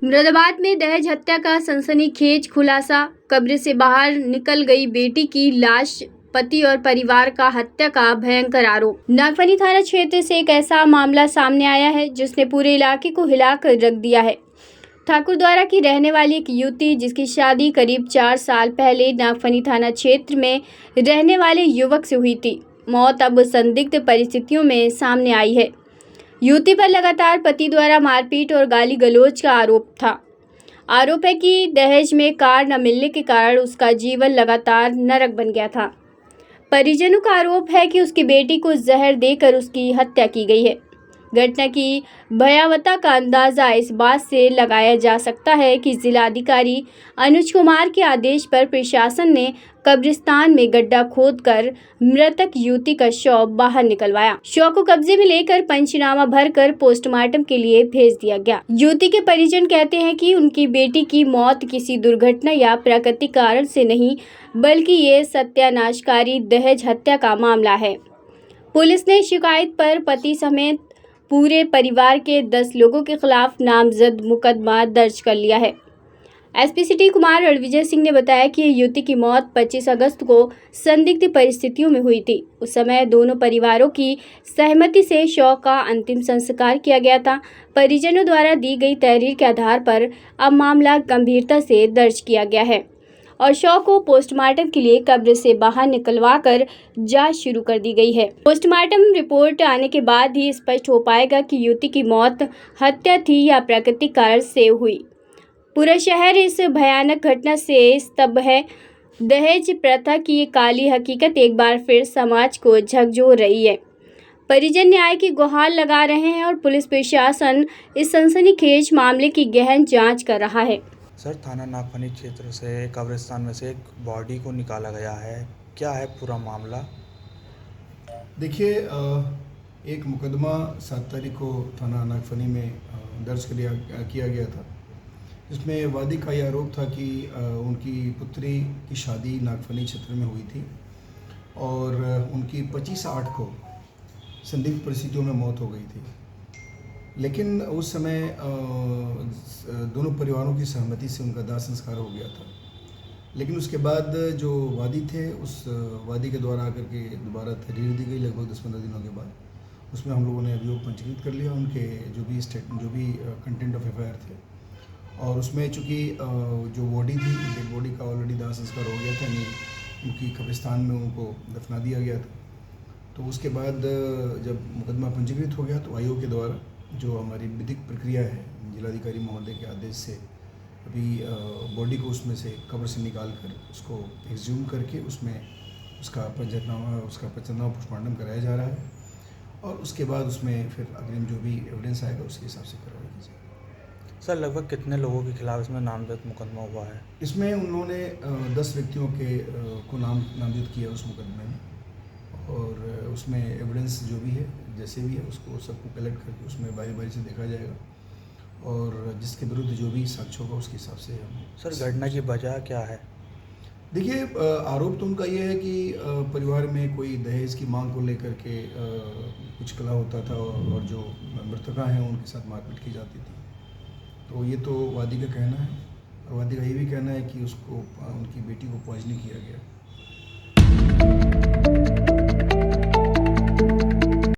मुरादाबाद में दहेज हत्या का सनसनीखेज खुलासा। कब्र से बाहर निकल गई बेटी की लाश, पति और परिवार का हत्या का भयंकर आरोप। नागफनी थाना क्षेत्र से एक ऐसा मामला सामने आया है जिसने पूरे इलाके को हिलाकर रख दिया है। ठाकुरद्वारा की रहने वाली एक युवती, जिसकी शादी करीब 4 साल पहले नागफनी थाना क्षेत्र में रहने वाले युवक से हुई थी, मौत अब संदिग्ध परिस्थितियों में सामने आई है। युवती पर लगातार पति द्वारा मारपीट और गाली गलौज का आरोप था। आरोप है कि दहेज में कार न मिलने के कारण उसका जीवन लगातार नरक बन गया था। परिजनों का आरोप है कि उसकी बेटी को जहर देकर उसकी हत्या की गई है। घटना की भयावहता का अंदाजा इस बात से लगाया जा सकता है कि जिलाधिकारी अनुज कुमार के आदेश पर प्रशासन ने कब्रिस्तान में गड्ढा खोदकर मृतक युवती का शव बाहर निकलवाया। शव को कब्जे में लेकर पंचनामा भरकर पोस्टमार्टम के लिए भेज दिया गया। युवती के परिजन कहते हैं कि उनकी बेटी की मौत किसी दुर्घटना या प्राकृतिक कारण से नहीं, बल्कि ये सत्यानाशकारी दहेज हत्या का मामला है। पुलिस ने शिकायत पर पति समेत पूरे परिवार के 10 लोगों के खिलाफ नामजद मुकदमा दर्ज कर लिया है। एसपी सिटी कुमार रणविजय सिंह ने बताया कि युवती की मौत 25 अगस्त को संदिग्ध परिस्थितियों में हुई थी। उस समय दोनों परिवारों की सहमति से शव का अंतिम संस्कार किया गया था। परिजनों द्वारा दी गई तहरीर के आधार पर अब मामला गंभीरता से दर्ज किया गया है और शव को पोस्टमार्टम के लिए कब्र से बाहर निकलवाकर जांच शुरू कर दी गई है। पोस्टमार्टम रिपोर्ट आने के बाद ही स्पष्ट हो पाएगा कि युवती की मौत हत्या थी या प्राकृतिक कारण से हुई। पूरा शहर इस भयानक घटना से स्तब्ध है। दहेज प्रथा की ये काली हकीकत एक बार फिर समाज को झकझोर रही है। परिजन न्याय की गुहार लगा रहे हैं और पुलिस प्रशासन इस सनसनीखेज मामले की गहन जाँच कर रहा है। सर, थाना नागफनी क्षेत्र से कब्रिस्तान में से एक बॉडी को निकाला गया है, क्या है पूरा मामला? देखिए, एक मुकदमा 7 तारीख को थाना नागफनी में दर्ज किया गया था, जिसमें वादी का ये आरोप था कि उनकी पुत्री की शादी नागफनी क्षेत्र में हुई थी और उनकी 25/8 को संदिग्ध परिस्थितियों में मौत हो गई थी। लेकिन उस समय दोनों परिवारों की सहमति से उनका दाह संस्कार हो गया था। लेकिन उसके बाद जो वादी थे, उस वादी के द्वारा आकर के दोबारा तहरीर दी गई लगभग 10-15 दिनों के बाद। उसमें हम लोगों ने अभियोग पंजीकृत कर लिया, उनके जो भी कंटेंट ऑफ एफआईआर थे। और उसमें चूँकि जो बॉडी थी, डेड बॉडी का ऑलरेडी दाह संस्कार हो गया था, यानी उनकी कब्रिस्तान में उनको दफना दिया गया था। तो उसके बाद जब मुकदमा पंजीकृत हो गया तो आयोग के द्वारा जो हमारी विधिक प्रक्रिया है, जिलाधिकारी महोदय के आदेश से अभी बॉडी को उसमें से कब्र से निकाल कर उसको एक्सह्यूम करके उसमें उसका पंचनामा पोस्टमार्टम कराया जा रहा है और उसके बाद उसमें फिर अग्रिम जो भी एविडेंस आएगा उसके हिसाब से कार्रवाई की जाएगी। सर, लगभग कितने लोगों के खिलाफ इसमें नामजद मुकदमा हुआ है? इसमें उन्होंने 10 व्यक्तियों को नामजद किया उस मुकदमे में और उसमें एविडेंस जो भी है, जैसे भी है, उसको सबको कलेक्ट करके उसमें बारी से देखा जाएगा और जिसके विरुद्ध जो भी साक्ष्य होगा उसके हिसाब से हम। सर, घटना की वजह क्या है? देखिए, आरोप तो उनका ये है कि परिवार में कोई दहेज की मांग को लेकर के कुछ कला होता था और जो मृतका हैं उनके साथ मारपीट की जाती थी। तो ये तो वादी का कहना है और वादी का ये भी कहना है कि उसको उनकी बेटी को पॉइजनिंग किया गया।